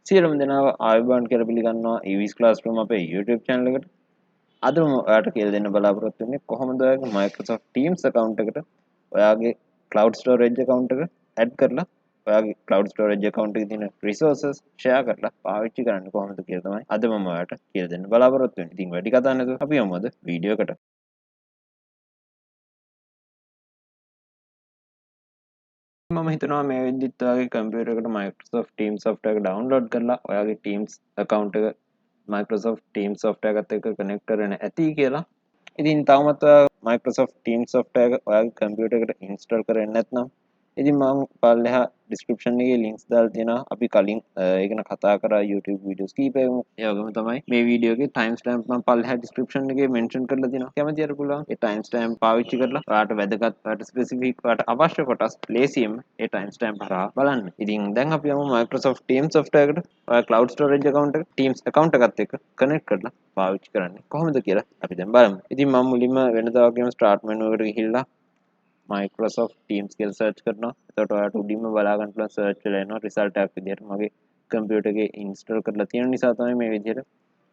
සියලුම දෙනාව ආයුබෝවන් කියලා පිළිගන්නවා EWIS classroom අපේ YouTube channel එකට. අද මම ඔයාලට කියලා දෙන්න බලාපොරොත්තු වෙන්නේ කොහොමද ඔයාගේ Microsoft Teams account එකට ඔයාගේ cloud storage account එක add කරලා ඔයාගේ cloud storage account එකේ තියෙන resources share කරලා පාවිච්චි කරන්න කොහොමද කියලා තමයි අද මම ඔයාලට කියලා දෙන්න බලාපොරොත්තු වෙන්නේ. ඉතින් වැඩි කතා නැතුව අපි යමු අද වීඩියෝ එකට. මම හිතනවා මේ විදිහට ඔයාගේ කම්පියුටර් එකට Microsoft Teams software එක download කරලා ඔයාගේ Teams account එක Microsoft Teams software එකත් එක්ක connect කරගෙන ඇති කියලා. ඉතින් තවමත් ඔයා Microsoft Teams software එක ඔයාගේ කම්පියුටර් එකට install කරන්නේ නැත්නම් ඉතින් මම පල්ලෙහා description එකේ links දාලා තියෙනවා. අපි කලින් ඒක ගැන කතා කරා YouTube videos කීපයකම. ඒ වගේම තමයි මේ වීඩියෝ එකේ time stamp මම පල්ලෙහා description එකේ mention කරලා තියෙනවා. කැමති අර පුළුවන් ඒ time stamp පාවිච්චි කරලා ඔයාලට වැදගත් ඔයාලට specific ඔයාලට අවශ්‍ය කොටස් ලේසියෙන්ම ඒ time stamp හරහා බලන්න. ඉතින් දැන් අපි යමු Microsoft Teams software එකට. ඔයා cloud storage account එක Teams account එකත් එක්ක connect කරලා පාවිච්චි කරන්නේ කොහොමද කියලා අපි දැන් බලමු. ඉතින් මම මුලින්ම වෙනදා වගේම start menu එකට ගිහිල්ලා Microsoft Teams කියලා search කරනවා. එතකොට ඔයාලට උඩින්ම බලා ගන්න පුළුවන් search වෙලා එනවා result එකක් විදියට. මගේ computer එකේ install කරලා තියෙන නිසා තමයි මේ විදියට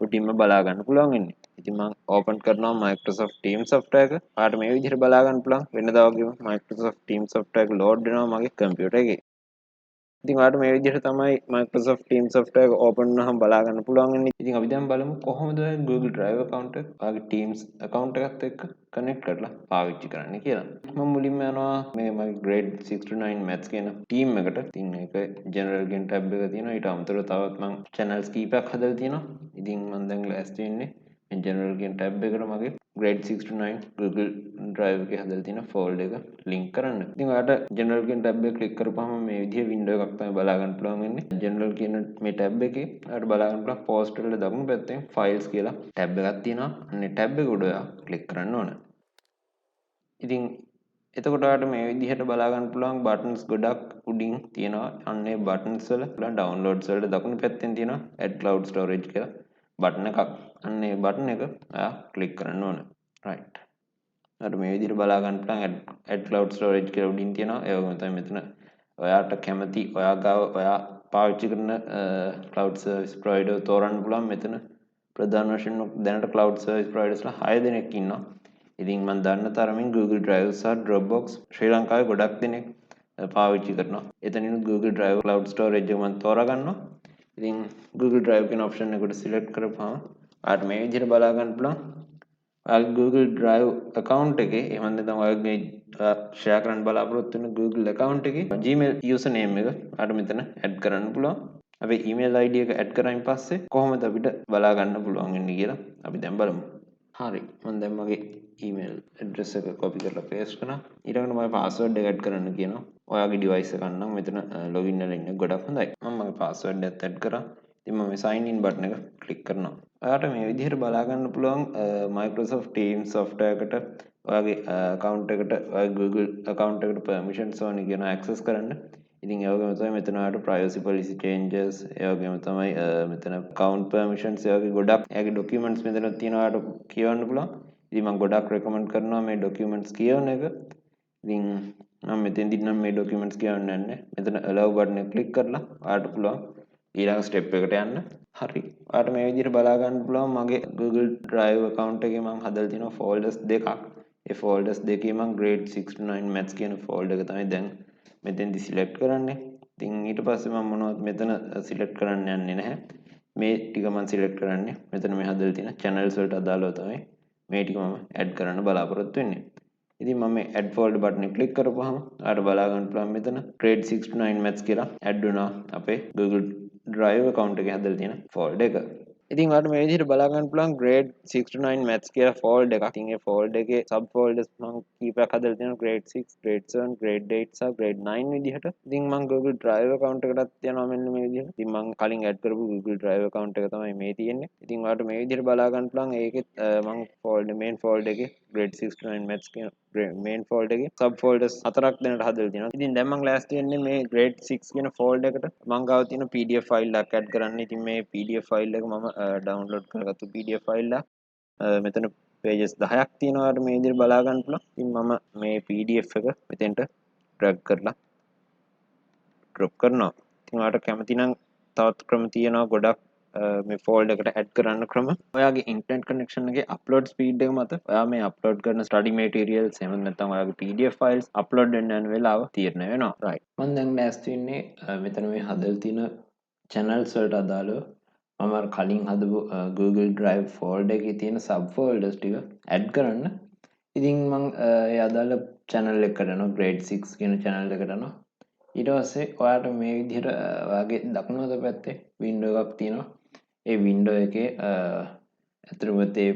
උඩින්ම බලා ගන්න පුළුවන් වෙන්නේ. ඉතින් මම open කරනවා Microsoft Teams software එක. ඔයාලට මේ විදියට බලා ගන්න පුළුවන්. වෙනදා වගේම Microsoft Teams software එක load වෙනවා මගේ computer එකේ. ඉතින් ඔයාලට මේ විදිහට තමයි Microsoft Teams software එක open වුණාම බලා ගන්න පුළුවන් වෙන්නේ. ඉතින් අපි දැන් බලමු කොහොමද ඔය Google Drive account එක ඔයාගේ Teams account එකත් එක්ක connect කරලා පාවිච්චි කරන්න කියලා. මම මුලින්ම යනවා මේ මගේ grade 6 to 9 maths කියන team එකට. ඉතින් ඒක general කියන tab එක තියෙනවා. ඊට අමතරව තවත් මම channels කීපයක් හදලා තියෙනවා. ඉතින් මම දැන් ලෑස්ති වෙන්නේ general කියන tab එකට මගේ grade 6 to 9 Google Drive එකේ හදලා තියෙන folder එක link කරන්න. ඉතින් ඔයාලට general කියන tab එක click කරපුවම මේ විදිහේ window එකක් තමයි බලා ගන්න පුළුවන් වෙන්නේ. general කියන මේ tab එකේ ඔයාලට බලා ගන්න පුළුවන් post වල දකුණු පැත්තෙන් files කියලා tab එකක් තියෙනවා. අන්නේ tab එක උඩ ඔයා click කරන්න ඕන. ඉතින් එතකොට ඔයාලට මේ විදිහට බලා ගන්න පුළුවන් buttons ගොඩක් උඩින් තියෙනවා. අන්නේ buttons වල downloads වලට දකුණු පැත්තෙන් තියෙනවා add cloud storage කියලා බටන් එකක්. අන්න ඒ බටන් එක ඔයා ක්ලික් කරන්න ඕන. right. අර මේ විදිහට බලා ගන්න පුළුවන් add cloud storage කියලා උඩින් තියෙනවා. ඒ වගේම තමයි මෙතන ඔයාට කැමති ඔයා ගාව ඔයා පාවිච්චි කරන cloud service provider තෝරන්න පුළුවන්. මෙතන ප්‍රධාන වශයෙන් දැනට cloud service providers ලා 6 දෙනෙක් ඉන්නවා. ඉතින් මම දන්න තරමින් Google Drive සහ Dropbox ශ්‍රී ලංකාවේ ගොඩක් දෙනෙක් පාවිච්චි කරනවා. එතනිනුත් Google Drive cloud storage එක මම තෝරා ගන්නවා. ඉතින් Google Drive කියන option එකට select කරපුවාම ඔයාලට මේ විදිහට බලා ගන්න පුළුවන්. ඔයාගේ Google Drive account එකේ එහෙම නැත්නම් ඔයාගේ share කරන්න බලාපොරොත්තු වෙන Google account එකේ Gmail username එක ඔයාලට මෙතන add කරන්න පුළුවන්. අපේ email ID එක add කරායින් පස්සේ කොහොමද අපිට බලා ගන්න පුළුවන් වෙන්නේ කියලා අපි දැන් බලමු. හරි. මම දැන් මගේ email address එක copy කරලා paste කරනවා. ඊළඟට මම password එක add කරන්න කියනවා. ඔයාගේ device එක ගන්න මෙතන login වෙලා ඉන්න ගොඩක් හොඳයි. මම මගේ password එකත් add කරා. ඉතින් මම sign in button එක click කරනවා. ඔයාට මේ විදිහට බලා ගන්න පුළුවන් Microsoft Teams software එකට ඔයාගේ account එකට ඔයාගේ Google account එකට permissions ඕනි කියන access කරන්න. ඉතින් ඒ වගේම තමයි මෙතන ඔයාලට privacy policy changes ඒ වගේම තමයි මෙතන account permissions ඒ වගේ ගොඩක් එයාගේ documents මෙතන තියෙනවා ඔයාලට කියවන්න පුළුවන්. ඉතින් මම ගොඩක් recommend කරනවා මේ documents කියවන එක. ඉතින් මම මෙතෙන්දි නම් මේ documents කියවන්නේ නැහැ. මෙතන allow button එක click කරලා ඔයාලට පුළුවන් ඊළඟ step එකට යන්න. හරි. ඔයාලට මේ විදිහට බලා ගන්න පුළුවන් මගේ Google Drive account එකේ මම හදලා තියෙනවා folders දෙකක්. ඒ folders දෙකේ මම grade 6 to 9 maths කියන folder එක තමයි දැන් මෙතෙන්දි select කරන්නේ. ඉතින් ඊට පස්සේ මම මොනවද මෙතන select කරන්න යන්නේ නැහැ. මේ ටික මම select කරන්නේ මෙතන මේ හදලා තියෙන channels වලට අදාළව තමයි මේ ටික මම add කරන්න බලාපොරොත්තු වෙන්නේ. ඉතින් මම මේ add folder button එක click කරපුවාම ඔයාලට බලා ගන්න පුළුවන් මෙතන grade 6 to 9 maths කියලා add වුණා අපේ Google Drive account එකේ හදලා තියෙන folder එක. ඉතින් ඔයාලට මේ විදිහට බලා ගන්න පුළුවන් grade 6 to 9 maths කියලා folder එකක්. ඉතින් ඒ folder එකේ sub folders මම කීපයක් හදලා තියෙනවා grade 6, grade 7, grade 8 සහ grade 9 විදිහට. ඉතින් මම Google Drive account එකටත් යනවා මෙන්න මේ විදිහට. ඉතින් මම කලින් add කරපු Google Drive account එක තමයි මේ තියෙන්නේ. ඉතින් ඔයාලට මේ විදිහට බලා ගන්න පුළුවන් ඒකෙත් මම main folder එකේ grade 6 to 9 maths කියන main folder එකේ sub folders හතරක් දෙනට හදලා තියෙනවා. ඉතින් දැන් මම last වෙන්නේ මේ grade 6 කියන folder එකට මම ගාව තියෙන PDF file එකක් add කරන්න. ඉතින් මේ PDF file එක මම download කරගත්තු PDF file එක. මෙතන pages 10ක් තියෙනවා. ඔයාලට මේ විදිහට බලා ගන්න පුළුවන්. ඉතින් මම මේ PDF එක මෙතෙන්ට drag කරලා drop කරනවා. ඉතින් ඔයාලට කැමති නම් තවත් ක්‍රම තියෙනවා ගොඩක් මේ ෆෝල්ඩර් එකට ඇඩ් කරන්න ක්‍රම. ඔයාගේ ඉන්ටර්නෙට් කනෙක්ෂන් එකේ අප්ලෝඩ් ස්පීඩ් එක මත ඔයා මේ අප්ලෝඩ් කරන ස්ටඩි මටීරියල්ස් එහෙම නැත්නම් ඔයාගේ PDF ෆයිල්ස් අප්ලෝඩ් වෙන්න යන වෙලාව තීරණය වෙනවා. රයිට්. මම දැන් ලෑස්ති වෙන්නේ මෙතන මේ හදලා තියෙන channels වලට අදාළව මම කලින් හදපු Google Drive ෆෝල්ඩර් එකේ තියෙන sub folders ටික ඇඩ් කරන්න. ඉතින් මම ඒ අදාළ channel එකකට යනවා grade 6 කියන channel එකට යනවා. ඊට පස්සේ ඔයාට මේ විදිහට ඔයාගේ දකුණු අත පැත්තේ වින්ඩෝ එකක් තියෙනවා. ඒ වින්ඩෝ එකේ ඇතුළත ඒ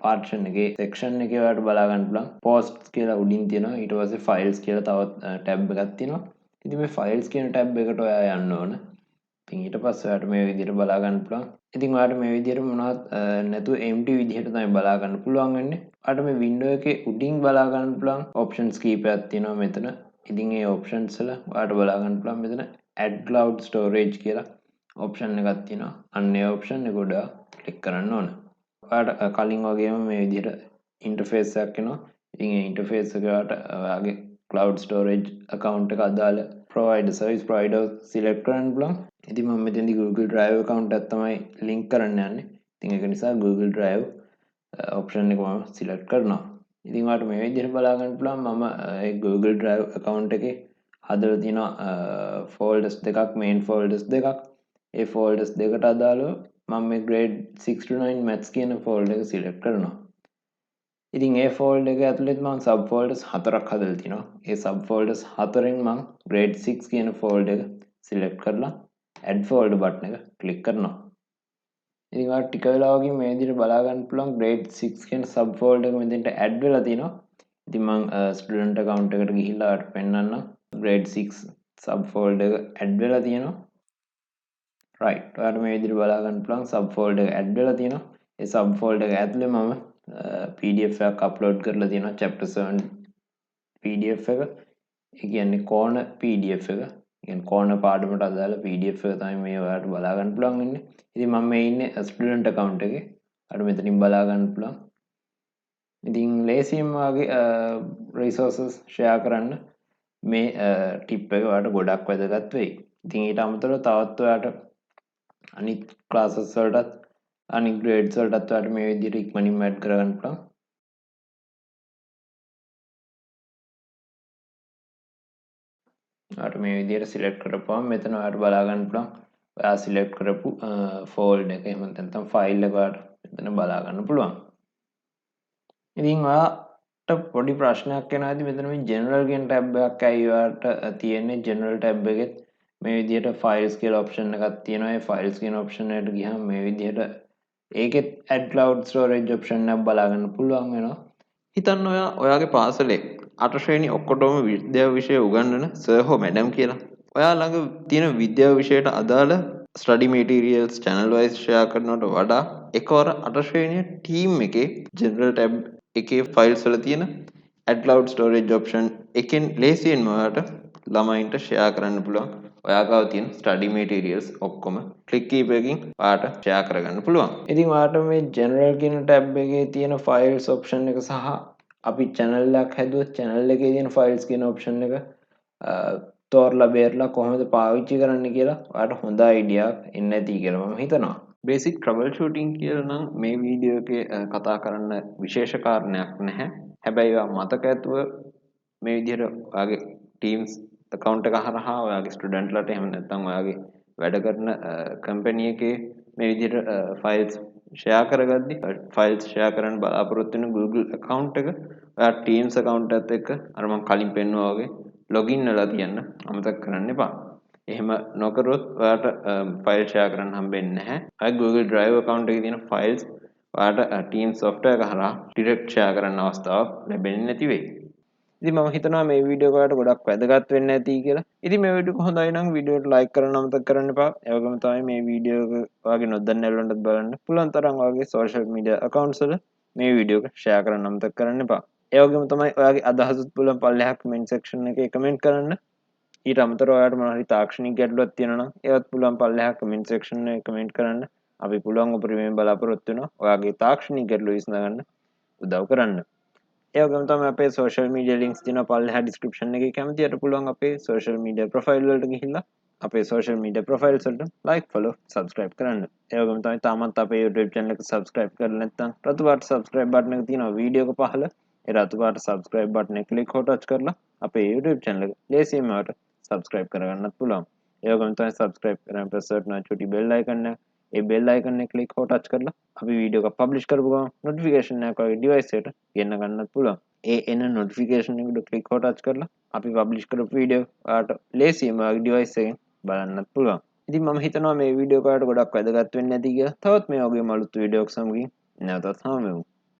පාර්ටිෂන් එකේ සෙක්ෂන් එකේ ඔයාලට බලා ගන්න පුළුවන් posts කියලා උඩින් තියෙනවා. ඊට පස්සේ files කියලා තවත් ටැබ් එකක් තියෙනවා. ඉතින් මේ files කියන ටැබ් එකට ඔයා යන්න ඕන. ඉතින් ඊට පස්සේ ඔයාලට මේ විදිහට බලා ගන්න පුළුවන්. ඉතින් ඔයාලට මේ විදිහට මොනවත් නැතුව empty විදිහට තමයි බලා ගන්න පුළුවන් වෙන්නේ. ඔයාලට මේ වින්ඩෝ එකේ උඩින් බලා ගන්න පුළුවන් options කීපයක් තියෙනවා මෙතන. ඉතින් ඒ options වල ඔයාලට බලා ගන්න පුළුවන් මෙතන add cloud storage කියලා option එකක් තියෙනවා. අන්න ඒ option එක උඩ ක්ලික් කරන්න ඕන. ඔයාලට කලින් වගේම මේ විදිහට interface එකක් එනවා. ඉතින් ඒ interface එක ඔයාලට ඔයාගේ cloud storage account එක අදාළ provider service provider select කරන්න පුළුවන්. ඉතින් මම මෙතනදී Google Drive account එකක් තමයි link කරන්න යන්නේ. ඉතින් ඒක නිසා Google Drive option එක මම select කරනවා. ඉතින් ඔයාලට මේ විදිහට බලා ගන්න පුළුවන් මම ඒ Google Drive account එකේ හදලා තියෙනවා folders දෙකක් main folders දෙකක්. ඒ folders දෙකට අදාළව මම මේ grade 6 to 9 maths කියන folder එක select කරනවා. ඉතින් ඒ folder එක ඇතුළේ මම sub folders හතරක් හදලා තිනවා. ඒ sub folders හතරෙන් මම grade 6 කියන folder එක select කරලා add folder button එක click කරනවා. ඉතින් ඔයාලට ටික වෙලාවකින් මේ විදිහට බලා ගන්න පුළුවන් grade 6 කියන sub folder එක මෙතෙන්ට add වෙලා තිනවා. ඉතින් මම student account එකට ගිහිල්ලා ඔයාලට පෙන්නන්නම්. grade 6 sub folder එක add වෙලා තියෙනවා. right. ඔයාලට මේ විදිහට බලා ගන්න පුළුවන් sub folder එක add වෙලා තියෙනවා. ඒ sub folder එක ඇතුලේ මම PDF එකක් upload කරලා තියෙනවා chapter 7 PDF එක. ඒ කියන්නේ corner PDF එක. කියන්නේ corner පාඩමට අදාළ PDF එක තමයි මේ ඔයාලට බලා ගන්න පුළුවන් වෙන්නේ. ඉතින් මම මේ ඉන්නේ student account එකේ. අර මෙතනින් බලා ගන්න පුළුවන්. ඉතින් ලේසියෙන් වාගේ resources share කරන්න මේ ටිප් එක ඔයාලට ගොඩක් වැදගත් වෙයි. ඉතින් ඊට අමතරව තවත් ඔයාලට අනිත් classes වලටත් අනිත් grades වලටත් ඔයාලට මේ විදිහට ඉක්මනින්ම add කරගන්න පුළුවන්. ඔයාලට මේ විදිහට select කරපුවම මෙතන ඔයාලට බලා ගන්න පුළුවන්. ඔයා select කරපු folder එක එහෙම නැත්නම් file එක ඔයාලට මෙතන බලා ගන්න පුළුවන්. ඉතින් ඔයාලට පොඩි ප්‍රශ්නයක් එනවා ඇති මෙතන මේ general කියන tab එකක් ඇයි ඔයාලට තියෙන්නේ general tab එකෙත් මේ විදිහට files කියලා option එකක් තියෙනවා. ඒ files කියන option එකට ගියාම මේ විදිහට ඒකෙත් add cloud storage option එකක් බලා ගන්න පුළුවන් වෙනවා. හිතන්න ඔයාගේ පාසලේ 8 ශ්‍රේණි ඔක්කොටම විද්‍යාව විෂය උගන්වන සර් හෝ මැඩම් කියලා. ඔයා ළඟ තියෙන විද්‍යාව විෂයට අදාළ study materials channel wise share කරනවට වඩා එකවර 8 ශ්‍රේණිය team එකේ general tab එකේ files වල තියෙන add cloud storage option එකෙන් ලේසියෙන්ම ඔයාලට ළමයින්ට share කරන්න පුළුවන්. ඔයාගාව තියෙන study materials ඔක්කොම click කීපයකින් ඔයාලට share කරගන්න පුළුවන්. ඉතින් ඔයාලට මේ general කියන tab එකේ තියෙන files option එක සහ අපි channel එකක් හැදුවොත් channel එකේ තියෙන files කියන option එක තෝරලා බේරලා කොහොමද පාවිච්චි කරන්න කියලා ඔයාලට හොඳ idea එකක් එන්න ඇති කියලා මම හිතනවා. basic troubleshooting කියලා නම් මේ වීඩියෝ එකේ කතා කරන්න විශේෂ කාරණයක් නැහැ. හැබැයි ඔයා මතක ඇතුව මේ විදිහට ඔයාගේ teams account එක හරහා ඔයාගේ student ලට එහෙම නැත්නම් ඔයාගේ වැඩ කරන company එකේ මේ විදිහට files share කරගද්දි files share කරන්න බලාපොරොත්තු වෙන Google account එක ඔයා Teams account එකත් එක්ක අර මම කලින් පෙන්නුවා වගේ login වෙලා තියන්න අමතක කරන්න එපා. එහෙම නොකරොත් ඔයාට file share කරන්න හම්බෙන්නේ නැහැ. ඔයාගේ Google Drive account එකේ තියෙන files ඔයාට Teams software එක හරහා direct share කරන්න අවස්ථාවක් ලැබෙන්නේ නැති වෙයි. ඉතින් මම හිතනවා මේ වීඩියෝ එක ඔයාලට ගොඩක් වැදගත් වෙන්න ඇති කියලා. ඉතින් මේ වීඩියෝ එක හොඳයි නම් වීඩියෝට like කරන්න අමතක කරන්න එපා. ඒ වගේම තමයි මේ වීඩියෝ එක ඔයාගේ නොදන්න ඇලවන්ටත් බලන්න. පුළුවන් තරම් ඔයාගේ social media accounts වල මේ වීඩියෝ එක share කරන්න අමතක කරන්න එපා. ඒ වගේම තමයි ඔයාගේ අදහසත් පුළුවන් පල්ලෙහා comment section එකේ comment කරන්න. ඊට අමතරව ඔයාලට මොනවා හරි තාක්ෂණික ගැටලුවක් තියෙනවා නම් ඒවත් පුළුවන් පල්ලෙහා comment section එකේ comment කරන්න. අපි පුළුවන් උපරිමයෙන් බලාපොරොත්තු වෙනවා ඔයාගේ තාක්ෂණික ගැටලුව විසඳගන්න උදව් කරන්න. ඒ වගේම තමයි අපේ social media links තියෙනවා පල්ලෙහා description එකේ කැමතියට පුළුවන් අපේ social media profile වලට ගිහිල්ලා අපේ social media profiles වලට like follow subscribe කරන්න. ඒ වගේම තමයි තාමත් අපේ YouTube channel එක subscribe කරලා නැත්නම් රතු පාට subscribe button එක තියෙනවා වීඩියෝ එක පහළ. ඒ රතු පාට subscribe button එක click හෝ touch කරලා අපේ YouTube channel එක ලේසියෙන්ම ඔයාලට subscribe කරගන්නත් පුළුවන්. ඒ වගේම තමයි subscribe කරන් press කරන චුටි bell icon එක ඒ bell icon එක click හෝ touch කරලා අපි වීඩියෝ එක publish කරපු ගමන් notification එකක් ඔයාගේ device එකට ගෙන්න ගන්නත් පුළුවන්. ඒ එන notification එකට click හෝ touch කරලා අපි publish කරපු වීඩියෝ ඔයාලට ලේසියෙන්ම ඔයාගේ device එකෙන් බලන්නත් පුළුවන්. ඉතින් මම හිතනවා මේ වීඩියෝ එක ඔයාලට ගොඩක් වැදගත් වෙන්න ඇති කියලා. තවත් මේ වගේම අලුත් වීඩියෝ එකක් සමගින් නැවතත් හමු වෙමු.